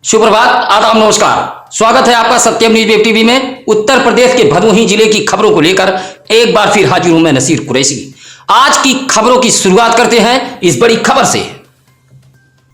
सुप्रभात, आदाब, नमस्कार। स्वागत है आपका सत्यम न्यूज वेब टीवी में। उत्तर प्रदेश के भदोही जिले की खबरों को लेकर एक बार फिर हाजिर हूं मैं नसीर कुरैशी। आज की खबरों की शुरुआत करते हैं इस बड़ी खबर से।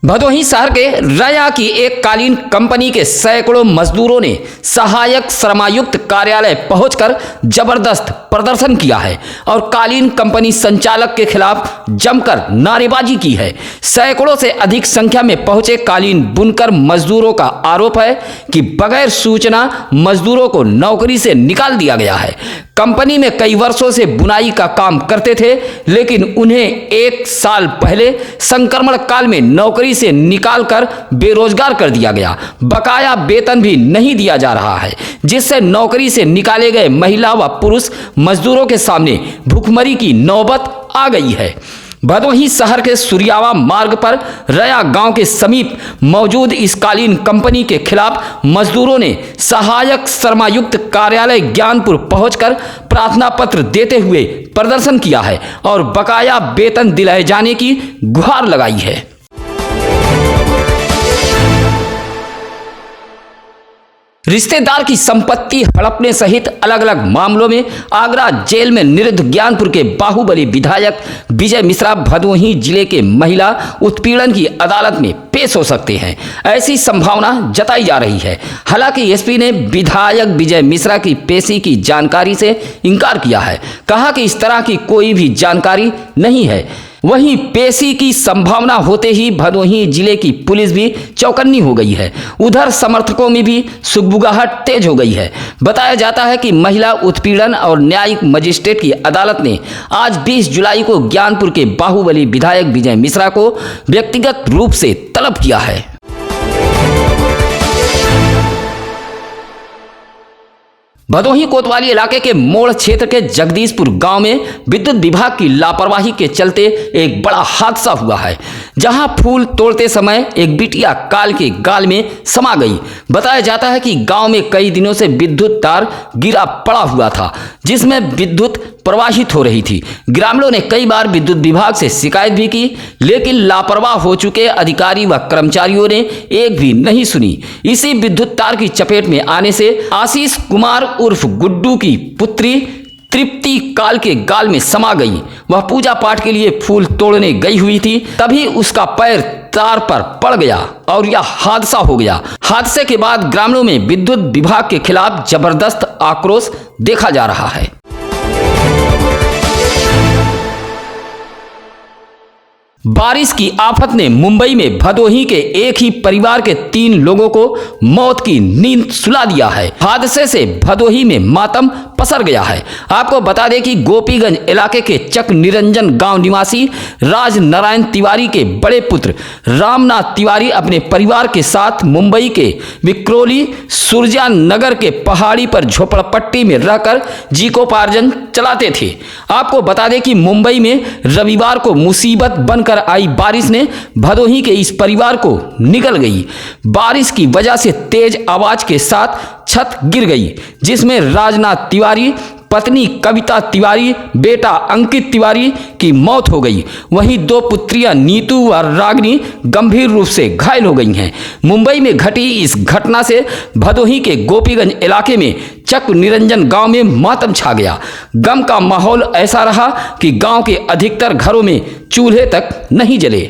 भदोही शहर के रया की एक कालीन कंपनी के सैकड़ों मजदूरों ने सहायक श्रमायुक्त कार्यालय पहुंचकर जबरदस्त प्रदर्शन किया है और कालीन कंपनी संचालक के खिलाफ जमकर नारेबाजी की है। सैकड़ों से अधिक संख्या में पहुंचे कालीन बुनकर मजदूरों का आरोप है कि बगैर सूचना मजदूरों को नौकरी से निकाल दिया गया है। कंपनी में कई वर्षों से बुनाई का काम करते थे, लेकिन उन्हें 1 साल पहले संक्रमण काल में नौकरी से निकालकर बेरोजगार कर दिया गया। बकाया वेतन भी नहीं दिया जा रहा है, जिससे नौकरी से निकाले गए महिला व पुरुष मजदूरों के सामने भुखमरी की नौबत आ गई है। भदोही शहर के सूर्यावा मार्ग पर रया गांव के समीप मौजूद इस कालीन कंपनी के खिलाफ मजदूरों ने सहायक श्रमायुक्त कार्यालय ज्ञानपुर पहुंचकर प्रार्थना पत्र देते हुए प्रदर्शन किया है और बकाया वेतन दिलाए जाने की गुहार लगाई है। रिश्तेदार की संपत्ति हड़पने सहित अलग अलग मामलों में आगरा जेल में निरुद्ध ज्ञानपुर के बाहुबली विधायक विजय मिश्रा भदोही जिले के महिला उत्पीड़न की अदालत में पेश हो सकते हैं, ऐसी संभावना जताई जा रही है। हालांकि एसपी ने विधायक विजय मिश्रा की पेशी की जानकारी से इनकार किया है, कहा कि इस तरह की कोई भी जानकारी नहीं है। वहीं पेशी की संभावना होते ही भदोही जिले की पुलिस भी चौकन्नी हो गई है। उधर समर्थकों में भी सुगबुगाहट तेज हो गई है। बताया जाता है कि महिला उत्पीड़न और न्यायिक मजिस्ट्रेट की अदालत ने आज 20 जुलाई को ज्ञानपुर के बाहुबली विधायक विजय मिश्रा को व्यक्तिगत रूप से तलब किया है। भदोही कोतवाली इलाके के मोड़ क्षेत्र के जगदीशपुर गांव में विद्युत विभाग की लापरवाही के चलते एक बड़ा हादसा हुआ है, जहां फूल तोड़ते समय एक बिटिया काल के गाल में समा गई। बताया जाता है कि गांव में कई दिनों से विद्युत तार गिरा पड़ा हुआ था, जिसमें विद्युत प्रवाहित हो रही थी। ग्रामीणों ने कई बार विद्युत विभाग से शिकायत भी की, लेकिन लापरवाह हो चुके अधिकारी व कर्मचारियों ने एक भी नहीं सुनी। इसी विद्युत तार की चपेट में आने से आशीष कुमार उर्फ गुड्डू की पुत्री तृप्ति काल के गाल में समा गई। वह पूजा पाठ के लिए फूल तोड़ने गई हुई थी, तभी उसका पैर तार पर पड़ गया और यह हादसा हो गया। हादसे के बाद ग्रामीणों में विद्युत विभाग के खिलाफ जबरदस्त आक्रोश देखा जा रहा है। बारिश की आफत ने मुंबई में भदोही के एक ही परिवार के 3 लोगों को मौत की नींद सुला दिया है। हादसे से भदोही में मातम पसर गया है। आपको बता दें कि गोपीगंज इलाके के चक निरंजन गांव निवासी राज नारायण तिवारी के बड़े पुत्र रामनाथ तिवारी अपने परिवार के साथ मुंबई के विक्रोली सुरजा नगर के पहाड़ी पर झोपड़पट्टी में रहकर जीविकोपार्जन चलाते थे। आपको बता दें कि मुंबई में रविवार को मुसीबत बनकर आई बारिश ने भदोही के इस परिवार को निगल गई। बारिश की वजह से तेज आवाज के साथ छत गिर गई, जिसमें राजनाथ तिवारी, पत्नी कविता तिवारी, बेटा अंकित तिवारी की मौत हो गई। वहीं 2 पुत्रियां नीतू व रागिनी गंभीर रूप से घायल हो गई हैं। मुंबई में घटी इस घटना से भदोही के गोपीगंज इलाके में चक निरंजन गांव में मातम छा गया। गम का माहौल ऐसा रहा कि गांव के अधिकतर घरों में चूल्हे तक नहीं जले।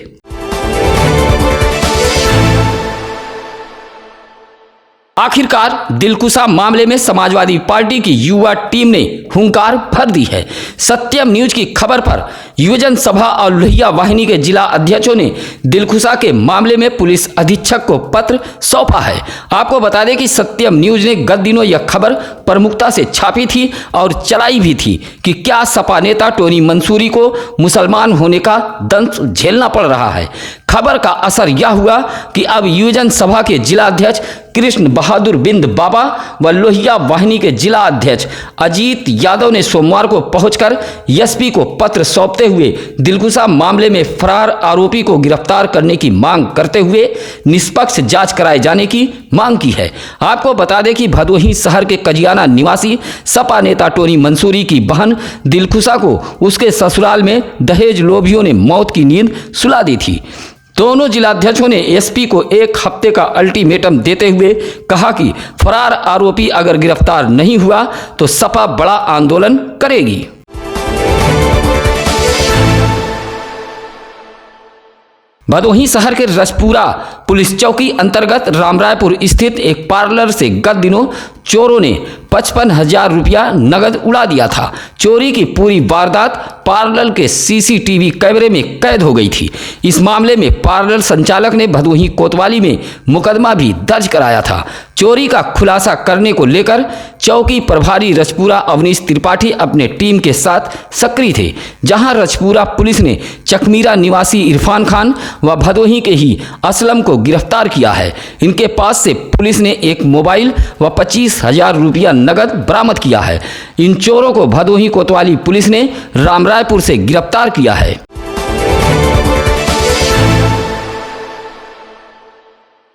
आखिरकार दिलकुशा मामले में समाजवादी पार्टी की युवा टीम ने हुंकार भर दी है। सत्यम न्यूज की खबर पर युवजन सभा और लोहिया वाहिनी के जिला अध्यक्षों ने दिलकुशा के मामले में पुलिस अधीक्षक को पत्र सौंपा है। आपको बता दें कि सत्यम न्यूज ने गत दिनों यह खबर प्रमुखता से छापी थी और चलाई भी थी कि क्या सपा नेता टोनी मंसूरी को मुसलमान होने का दंश झेलना पड़ रहा है। खबर का असर यह हुआ कि अब युवजन सभा के जिला अध्यक्ष कृष्ण बहादुर बिंद बाबा व लोहिया वाहिनी के जिला अध्यक्ष अजीत यादव ने सोमवार को पहुंचकर एसपी को पत्र सौंपते हुए दिलकुशा मामले में फरार आरोपी को गिरफ्तार करने की मांग करते हुए निष्पक्ष जांच कराए जाने की मांग की है। आपको बता दें कि भदोही शहर के कजियाना निवासी सपा नेता टोनी मंसूरी की बहन दिलकुशा को उसके ससुराल में दहेज लोभियों ने मौत की नींद सुला दी थी। दोनों जिलाध्यक्षों ने एसपी को 1 हफ्ते का अल्टीमेटम देते हुए कहा कि फरार आरोपी अगर गिरफ्तार नहीं हुआ तो सपा बड़ा आंदोलन करेगी। भदोही शहर के रजपुरा पुलिस चौकी अंतर्गत रामरायपुर स्थित एक पार्लर से गत दिनों चोरों ने 55,000 रुपया नगद उड़ा दिया था। चोरी की पूरी वारदात पार्लर के सीसीटीवी कैमरे में कैद हो गई थी। इस मामले में पार्लर संचालक ने भदोही कोतवाली में मुकदमा भी दर्ज कराया था। चोरी का खुलासा करने को लेकर चौकी प्रभारी रजपुरा अवनीश त्रिपाठी अपने टीम के साथ सक्रिय थे, जहां रजपुरा पुलिस ने चकमीरा निवासी इरफान खान व भदोही के ही असलम को गिरफ्तार किया है। इनके पास से पुलिस ने एक मोबाइल व 25,000 रुपया नगद बरामद किया है। इन चोरों को भदोही कोतवाली पुलिस ने रामरायपुर से गिरफ्तार किया है।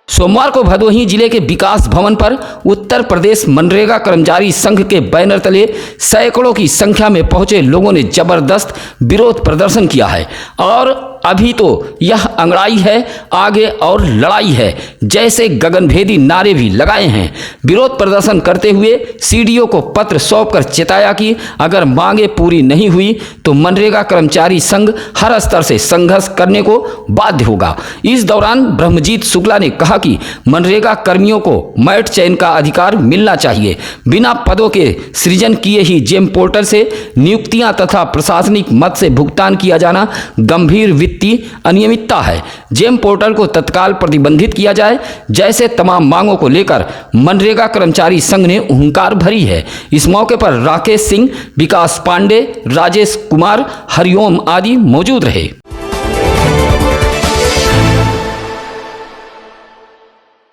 सोमवार को भदोही जिले के विकास भवन पर उत्तर प्रदेश मनरेगा कर्मचारी संघ के बैनर तले सैकड़ों की संख्या में पहुंचे लोगों ने जबरदस्त विरोध प्रदर्शन किया है और अभी तो यह अंगड़ाई है, आगे और लड़ाई है जैसे गगनभेदी नारे भी लगाए हैं। विरोध प्रदर्शन करते हुए सीडीओ को पत्र सौंपकर चेताया कि अगर मांगे पूरी नहीं हुई तो मनरेगा कर्मचारी संघ हर स्तर से संघर्ष करने को बाध्य होगा। इस दौरान ब्रह्मजीत शुक्ला ने कहा कि मनरेगा कर्मियों को मैट चयन का अधिकार मिलना चाहिए। बिना पदों के सृजन किए ही जेम पोर्टल से नियुक्तियां तथा प्रशासनिक मद से भुगतान किया जाना गंभीर वित्तीय अनियमितता है। जेम पोर्टल को तत्काल प्रतिबंधित किया जाए जैसे तमाम मांगों को लेकर मनरेगा कर्मचारी संघ ने हुंकार भरी है। इस मौके पर राकेश सिंह, विकास पांडे, राजेश कुमार, हरिओम आदि मौजूद रहे।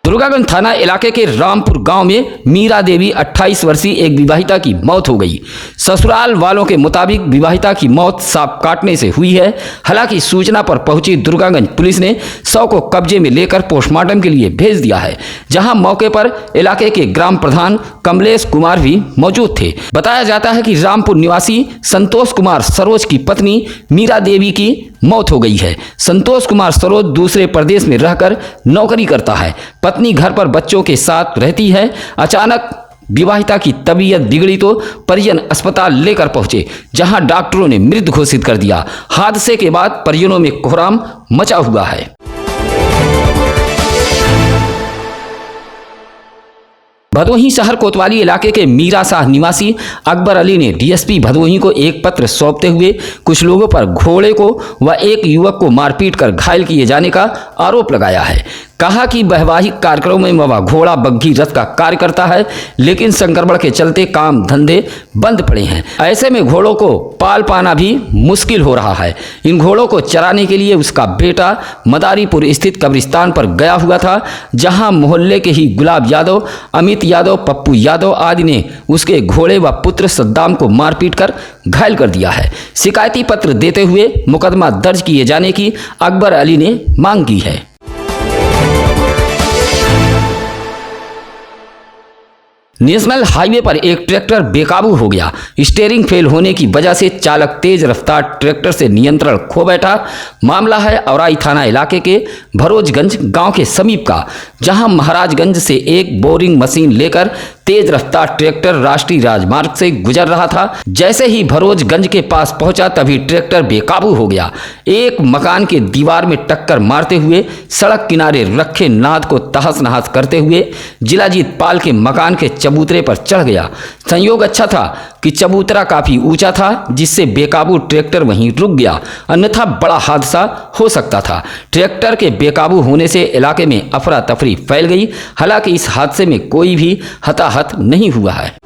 दुर्गागंज थाना इलाके के रामपुर गांव में मीरा देवी 28 वर्षीय एक विवाहिता की मौत हो गई। ससुराल वालों के मुताबिक विवाहिता की मौत सांप काटने से हुई है। हालांकि सूचना पर पहुंची दुर्गागंज पुलिस ने शव को कब्जे में लेकर पोस्टमार्टम के लिए भेज दिया है, जहां मौके पर इलाके के ग्राम प्रधान कमलेश कुमार भी मौजूद थे। बताया जाता है कि रामपुर निवासी संतोष कुमार सरोज की पत्नी मीरा देवी की मौत हो गई है। संतोष कुमार सरोज दूसरे प्रदेश में रहकर नौकरी करता है। पत्नी घर पर बच्चों के साथ रहती है। अचानक विवाहिता की तबीयत बिगड़ी तो परिजन अस्पताल लेकर पहुंचे, जहां डॉक्टरों ने मृत घोषित कर दिया। हादसे के बाद परिजनों में कोहराम मचा हुआ है। भदोही शहर कोतवाली इलाके के मीरा शाह निवासी अकबर अली ने डीएसपी भदोही को एक पत्र सौंपते हुए कुछ लोगों पर घोड़े को व एक युवक को मारपीट कर घायल किए जाने का आरोप लगाया है। कहा कि वैवाहिक कार्यक्रमों में वह घोड़ा बग्घी रथ का कार्य करता है, लेकिन संक्रमण के चलते काम धंधे बंद पड़े हैं। ऐसे में घोड़ों को पाल पाना भी मुश्किल हो रहा है। इन घोड़ों को चराने के लिए उसका बेटा मदारीपुर स्थित कब्रिस्तान पर गया हुआ था, जहां मोहल्ले के ही गुलाब यादव, अमित यादव, पप्पू यादव आदि ने उसके घोड़े व पुत्र सद्दाम को मारपीट कर घायल कर दिया है। शिकायती पत्र देते हुए मुकदमा दर्ज किए जाने की अकबर अली ने मांग की है। नेशनल हाईवे पर एक ट्रैक्टर बेकाबू हो गया। स्टीयरिंग फेल होने की वजह से चालक तेज रफ्तार ट्रैक्टर से नियंत्रण खो बैठा। मामला है औराई थाना इलाके के भरोजगंज गांव के समीप का, जहां महाराजगंज से एक बोरिंग मशीन लेकर तेज रफ्तार ट्रैक्टर राष्ट्रीय राजमार्ग से गुजर रहा था। जैसे ही भरोजगंज के पास पहुंचा तभी ट्रैक्टर बेकाबू हो गया। एक मकान के दीवार में टक्कर मारते हुए सड़क किनारे रखे नाद को तहस नहस करते हुए जिलाजीत पाल के मकान के चबूतरे पर चढ़ गया। संयोग अच्छा था कि चबूतरा काफी ऊंचा था, जिससे बेकाबू ट्रैक्टर वहीं रुक गया, अन्यथा बड़ा हादसा हो सकता था। ट्रैक्टर के बेकाबू होने से इलाके में अफरा तफरी फैल गई। हालांकि इस हादसे में कोई भी हताहत नहीं हुआ है।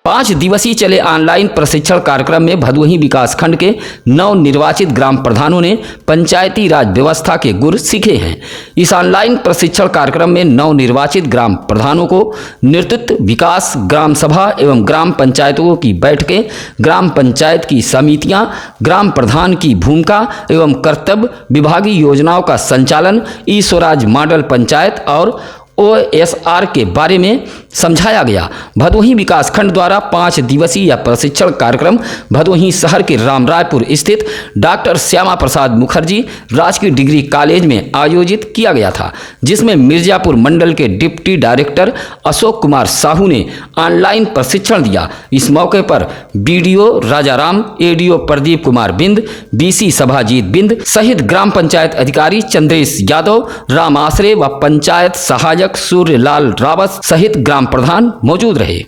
5 दिवसीय चले ऑनलाइन प्रशिक्षण कार्यक्रम में भदोही विकासखंड के नवनिर्वाचित ग्राम प्रधानों ने पंचायती राज व्यवस्था के गुर सीखे हैं। इस ऑनलाइन प्रशिक्षण कार्यक्रम में नवनिर्वाचित ग्राम प्रधानों को नेतृत्व, विकास, ग्राम सभा एवं ग्राम पंचायतों की बैठकें, ग्राम पंचायत की समितियां, ग्राम प्रधान की भूमिका एवं कर्तव्य, विभागीय योजनाओं का संचालन, ई स्वराज मॉडल पंचायत और OSR के बारे में समझाया गया। भदोही विकासखंड द्वारा 5 दिवसीय प्रशिक्षण कार्यक्रम भदोही शहर के रामरायपुर स्थित डॉक्टर श्यामा प्रसाद मुखर्जी राजकीय डिग्री कॉलेज में आयोजित किया गया था, जिसमें मिर्जापुर मंडल के डिप्टी डायरेक्टर अशोक कुमार साहू ने ऑनलाइन प्रशिक्षण दिया। इस मौके पर BDO राजाराम, ADO प्रदीप कुमार बिंद, BC सभाजीत बिंद सहित ग्राम पंचायत अधिकारी चंद्रेश यादव, राम आश्रे व पंचायत सहायक सूर्यलाल रावत सहित ग्राम प्रधान मौजूद रहे।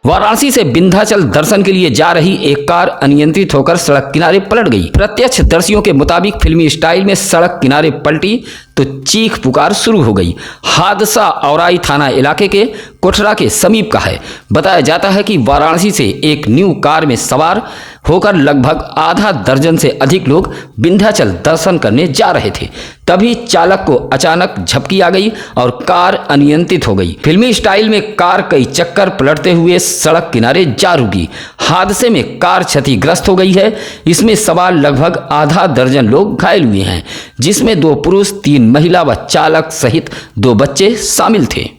वाराणसी से विंध्याचल दर्शन के लिए जा रही एक कार अनियंत्रित होकर सड़क किनारे पलट गई। प्रत्यक्षदर्शियों के मुताबिक फिल्मी स्टाइल में सड़क किनारे पलटी तो चीख पुकार शुरू हो गई। हादसा औराई थाना इलाके के कोठरा के समीप का है। बताया जाता है कि वाराणसी से एक न्यू कार में सवार होकर लगभग आधा दर्जन से अधिक लोग विंध्याचल दर्शन करने जा रहे थे। तभी चालक को अचानक झपकी आ गई और कार अनियंत्रित हो गई। फिल्मी स्टाइल में कार कई चक्कर पलटते हुए सड़क किनारे जा रुकी। हादसे में कार क्षतिग्रस्त हो गई है। इसमें सवार लगभग आधा दर्जन लोग घायल हुए हैं, जिसमें 2 पुरुष, 3 महिला व चालक सहित 2 बच्चे शामिल थे।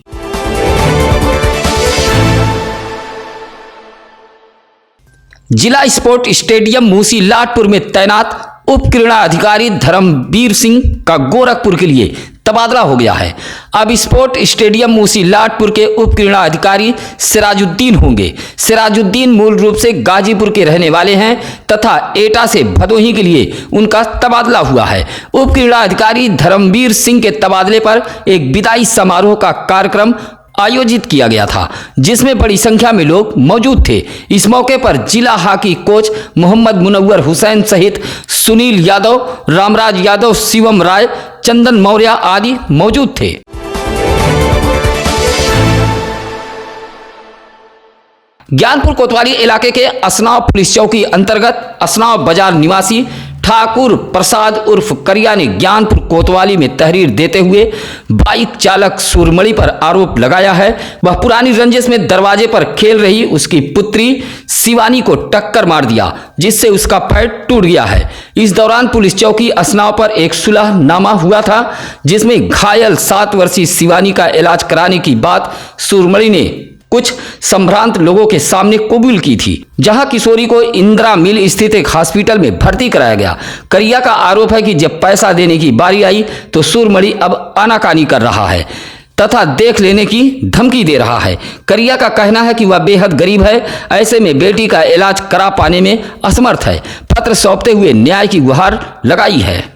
जिला स्पोर्ट स्टेडियम मूसी लाटपुर में तैनात उप क्रीड़ा अधिकारी धर्मवीर सिंह का गोरखपुर के लिए तबादला हो गया है। अब स्पोर्ट स्टेडियम मूसी लाटपुर के उप क्रीड़ा अधिकारी सिराजुद्दीन होंगे। सिराजुद्दीन मूल रूप से गाजीपुर के रहने वाले हैं तथा एटा से भदोही के लिए उनका तबादला हुआ है। उप क्रीड़ा अधिकारी धर्मवीर सिंह के तबादले पर एक विदाई समारोह का कार्यक्रम आयोजित किया गया था, जिसमें बड़ी संख्या में लोग मौजूद थे। इस मौके पर जिला हॉकी कोच मोहम्मद मुनव्वर हुसैन सहित सुनील यादव, रामराज यादव, शिवम राय, चंदन मौर्य आदि मौजूद थे। ज्ञानपुर कोतवाली इलाके के असनाव पुलिस चौकी अंतर्गत असनाव बाजार निवासी ठाकुर प्रसाद उर्फ करिया ने ज्ञानपुर कोतवाली में तहरीर देते हुए बाइक चालक सूरमणि पर आरोप लगाया है। वह पुरानी रंजिश में दरवाजे पर खेल रही उसकी पुत्री शिवानी को टक्कर मार दिया, जिससे उसका पैर टूट गया है। इस दौरान पुलिस चौकी असनाव पर एक सुलहनामा हुआ था, जिसमें घायल 7 वर्षीय शिवानी का इलाज कराने की बात सूरमणि ने कुछ संभ्रांत लोगों के सामने कबूल की थी, जहां किशोरी को इंदिरा मिल स्थित एक हॉस्पिटल में भर्ती कराया गया। करिया का आरोप है कि जब पैसा देने की बारी आई तो सूरमणि अब आनाकानी कर रहा है तथा देख लेने की धमकी दे रहा है। करिया का कहना है कि वह बेहद गरीब है, ऐसे में बेटी का इलाज करा पाने में असमर्थ है। पत्र सौंपते हुए न्याय की गुहार लगाई है।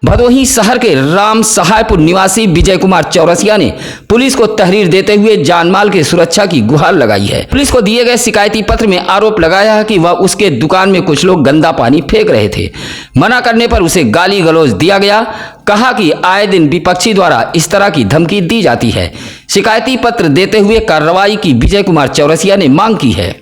भदोही शहर के राम सहायपुर निवासी विजय कुमार चौरसिया ने पुलिस को तहरीर देते हुए जानमाल की सुरक्षा की गुहार लगाई है। पुलिस को दिए गए शिकायती पत्र में आरोप लगाया है कि वह उसके दुकान में कुछ लोग गंदा पानी फेंक रहे थे। मना करने पर उसे गाली गलौज दिया गया। कहा कि आए दिन विपक्षी द्वारा इस तरह की धमकी दी जाती है। शिकायती पत्र देते हुए कार्रवाई की विजय कुमार चौरसिया ने मांग की है।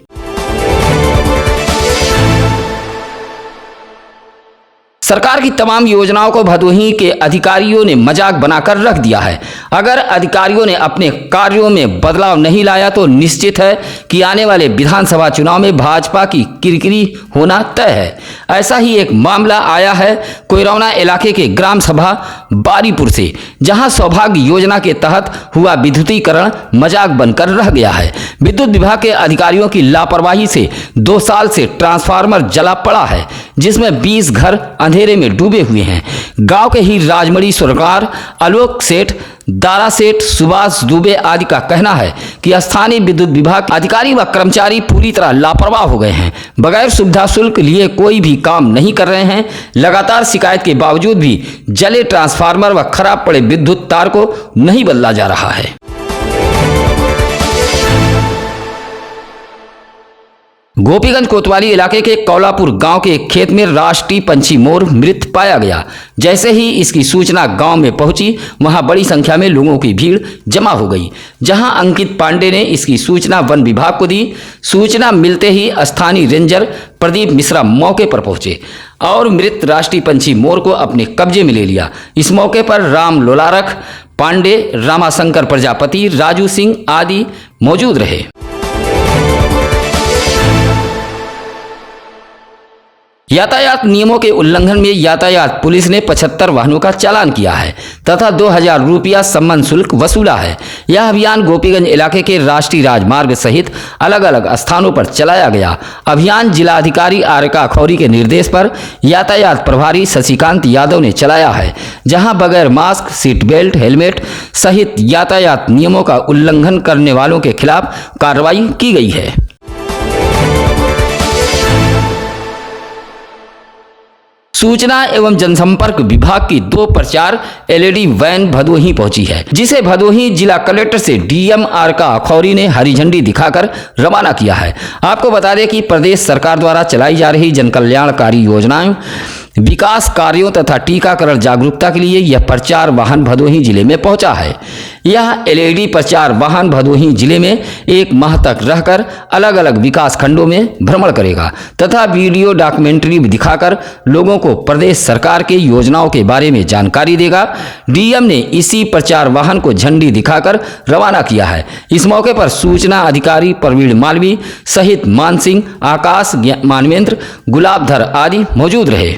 सरकार की तमाम योजनाओं को भदोही के अधिकारियों ने मजाक बनाकर रख दिया है। अगर अधिकारियों ने अपने कार्यों में बदलाव नहीं लाया तो निश्चित है कि आने वाले विधानसभा चुनाव में भाजपा की किरकिरी होना तय है। ऐसा ही एक मामला आया है कोयरौना इलाके के ग्राम सभा बारीपुर से, जहां सौभाग्य योजना के तहत हुआ विद्युतीकरण मजाक बनकर रह गया है। विद्युत विभाग के अधिकारियों की लापरवाही से 2 साल से ट्रांसफार्मर जला पड़ा है, जिसमें 20 घर अंधेरे में डूबे हुए हैं। गांव के ही राजमणि सरकार, आलोक सेठ, दारा सेठ, सुभाष दुबे आदि का कहना है कि स्थानीय विद्युत विभाग अधिकारी व कर्मचारी पूरी तरह लापरवाह हो गए हैं। बगैर सुविधा शुल्क लिए कोई भी काम नहीं कर रहे हैं। लगातार शिकायत के बावजूद भी जले ट्रांसफार्मर व खराब पड़े विद्युत तार को नहीं बदला जा रहा है। गोपीगंज कोतवाली इलाके के कौलापुर गांव के एक खेत में राष्ट्रीय पंछी मोर मृत पाया गया। जैसे ही इसकी सूचना गांव में पहुंची, वहां बड़ी संख्या में लोगों की भीड़ जमा हो गई। जहां अंकित पांडे ने इसकी सूचना वन विभाग को दी। सूचना मिलते ही स्थानीय रेंजर प्रदीप मिश्रा मौके पर पहुंचे और मृत राष्ट्रीय पंछी मोर को अपने कब्जे में ले लिया। इस मौके पर राम लोलारख पांडे, रामाशंकर प्रजापति, राजू सिंह आदि मौजूद रहे। यातायात नियमों के उल्लंघन में यातायात पुलिस ने 75 वाहनों का चालान किया है तथा 2000 रुपया सम्मान शुल्क वसूला है। यह अभियान गोपीगंज इलाके के राष्ट्रीय राजमार्ग सहित अलग अलग स्थानों पर चलाया गया। अभियान जिलाधिकारी आरका खौरी के निर्देश पर यातायात प्रभारी शशिकांत यादव ने चलाया है, जहां बगैर मास्क, सीट बेल्ट, हेलमेट सहित यातायात नियमों का उल्लंघन करने वालों के खिलाफ कार्रवाई की गई है। सूचना एवं जनसंपर्क विभाग की 2 प्रचार एलईडी वैन भदोही पहुंची है, जिसे भदोही जिला कलेक्टर से डीएम आरका खौरी ने हरी झंडी दिखाकर रवाना किया है। आपको बता दें कि प्रदेश सरकार द्वारा चलाई जा रही जनकल्याणकारी योजनाएं, विकास कार्यों तथा टीकाकरण जागरूकता के लिए यह प्रचार वाहन भदोही जिले में पहुंचा है। यह एलईडी प्रचार वाहन भदोही जिले में 1 माह तक रहकर अलग अलग विकास खंडों में भ्रमण करेगा तथा वीडियो डॉक्यूमेंट्री दिखाकर लोगों को प्रदेश सरकार के योजनाओं के बारे में जानकारी देगा। डीएम ने इसी प्रचार वाहन को झंडी दिखाकर रवाना किया है। इस मौके पर सूचना अधिकारी प्रवीण मालवी सहित मान सिंह, आकाश, मानवेंद्र, गुलाबधर आदि मौजूद रहे।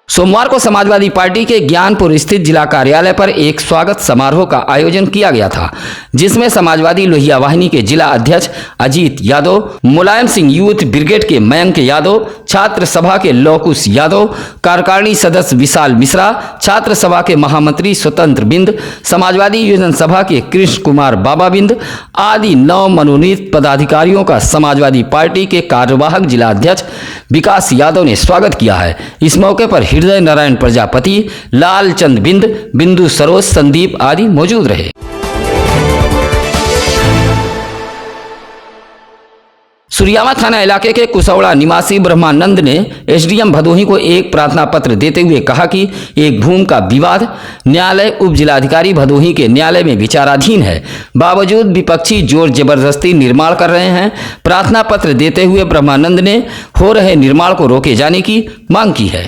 सोमवार को समाजवादी पार्टी के ज्ञानपुर स्थित जिला कार्यालय पर एक स्वागत समारोह का आयोजन किया गया था, जिसमें समाजवादी लोहिया वाहिनी के जिला अध्यक्ष अजीत यादव, मुलायम सिंह यूथ ब्रिगेड के मयंक यादव, छात्र सभा के लौकुश यादव, कार्यकारिणी सदस्य विशाल मिश्रा, छात्र सभा के महामंत्री स्वतंत्र बिंद, समाजवादी योजना सभा के कृष्ण कुमार बाबा बिंद आदि 9 मनोनीत पदाधिकारियों का समाजवादी पार्टी के कार्यवाहक जिला अध्यक्ष विकास यादव ने स्वागत किया है। इस मौके पर हृदय नारायण प्रजापति, लालचंद बिंद, बिंदु सरोज, संदीप आदि मौजूद रहे। सुरियामा थाना इलाके के कुसौड़ा निवासी ब्रह्मानंद ने एसडीएम भदोही को एक प्रार्थना पत्र देते हुए कहा कि एक भूमि का विवाद न्यायालय उप जिलाधिकारी भदोही के न्यायालय में विचाराधीन है, बावजूद विपक्षी जोर जबरदस्ती निर्माण कर रहे हैं। प्रार्थना पत्र देते हुए ब्रह्मानंद ने हो रहे निर्माण को रोके जाने की मांग की है।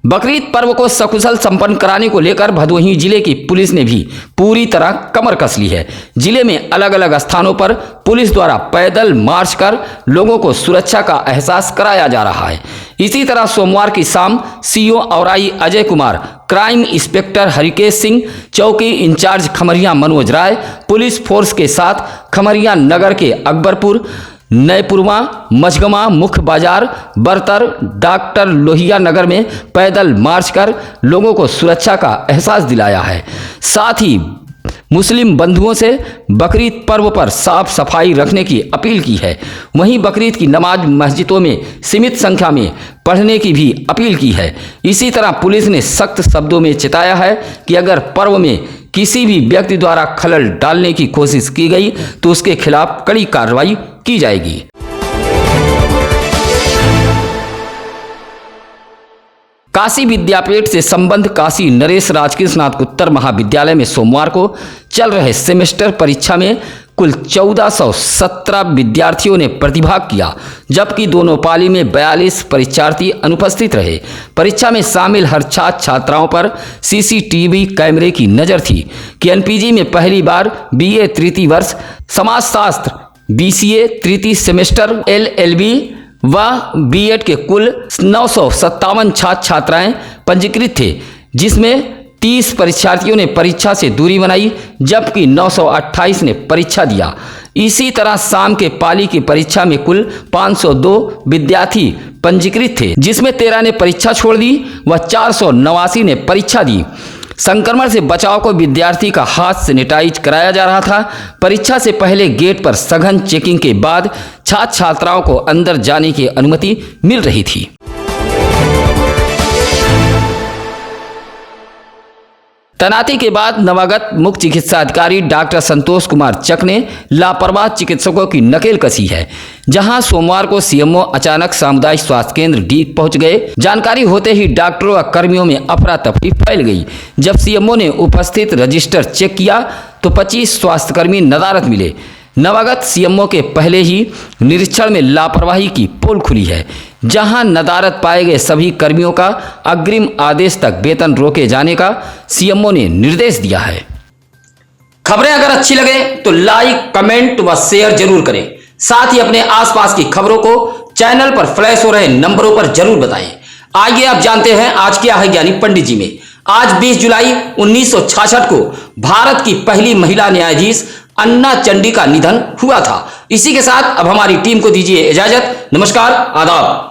बकरीद पर्व को सकुशल संपन्न कराने को लेकर भदोही जिले की पुलिस ने भी पूरी तरह कमर कस ली है। जिले में अलग अलग स्थानों पर पुलिस द्वारा पैदल मार्च कर लोगों को सुरक्षा का एहसास कराया जा रहा है। इसी तरह सोमवार की शाम CO Aurai Ajay Kumar, crime inspector Harikesh Singh, चौकी इंचार्ज खमरिया मनोज राय पुलिस फोर्स के साथ खमरिया नगर के अकबरपुर, नयपुरवा, मझगमा, मुख्य बाजार, बरतर, डॉक्टर लोहिया नगर में पैदल मार्च कर लोगों को सुरक्षा का एहसास दिलाया है। साथ ही मुस्लिम बंधुओं से बकरीद पर्व पर साफ सफाई रखने की अपील की है। वहीं बकरीद की नमाज मस्जिदों में सीमित संख्या में पढ़ने की भी अपील की है। इसी तरह पुलिस ने सख्त शब्दों में चेताया है कि अगर पर्व में किसी भी व्यक्ति द्वारा खलल डालने की कोशिश की गई तो उसके खिलाफ कड़ी कार्रवाई की जाएगी। काशी विद्यापीठ से संबद्ध काशी नरेश राजकृष्णनाथ उत्तर महाविद्यालय में सोमवार को चल रहे सेमेस्टर परीक्षा में कुल 1417 विद्यार्थियों ने प्रतिभाग किया, जबकि दोनों पाली में 42 परीक्षार्थी अनुपस्थित रहे। परीक्षा में शामिल हर छात्र छात्राओं पर सीसीटीवी कैमरे की नज़र थी कि एनपीजी में पहली बार बीए तृतीय वर्ष, समाजशास्त्र बीसीए तृतीय सेमेस्टर, एलएलबी व बीएड के कुल 957 छात्र छात्राएं पंजीकृत थे, जिसमें 30 परीक्षार्थियों ने परीक्षा से दूरी बनाई, जबकि 928 ने परीक्षा दिया। इसी तरह शाम के पाली की परीक्षा में कुल 502 विद्यार्थी पंजीकृत थे, जिसमें 13 ने परीक्षा छोड़ दी व 489 ने परीक्षा दी। संक्रमण से बचाव को विद्यार्थी का हाथ सैनिटाइज कराया जा रहा था। परीक्षा से पहले गेट पर सघन चेकिंग के बाद छात्र छात्राओं को अंदर जाने की अनुमति मिल रही थी। तैनाती के बाद नवागत मुख्य चिकित्सा अधिकारी डॉक्टर संतोष कुमार चक ने लापरवाह चिकित्सकों की नकेल कसी है, जहां सोमवार को सीएमओ अचानक सामुदायिक स्वास्थ्य केंद्र डीग पहुंच गए। जानकारी होते ही डॉक्टरों व कर्मियों में अफरा तफरी फैल गई। जब सीएमओ ने उपस्थित रजिस्टर चेक किया तो 25 स्वास्थ्यकर्मी नदारद मिले। नवागत सीएमओ के पहले ही निरीक्षण में लापरवाही की पोल खुली है, जहां नदारद पाए गए सभी कर्मियों का अग्रिम आदेश तक वेतन रोके जाने का सीएमओ ने निर्देश दिया है। खबरें अगर अच्छी लगे तो लाइक, कमेंट व शेयर जरूर करें। साथ ही अपने आसपास की खबरों को चैनल पर फ्लैश हो रहे नंबरों पर जरूर बताएं। आइए आप जानते हैं आज क्या है ज्ञानी पंडित जी में। आज 20 जुलाई 1966 को भारत की पहली महिला न्यायाधीश अन्ना चंडी का निधन हुआ था। इसी के साथ अब हमारी टीम को दीजिए इजाजत। नमस्कार, आदाब।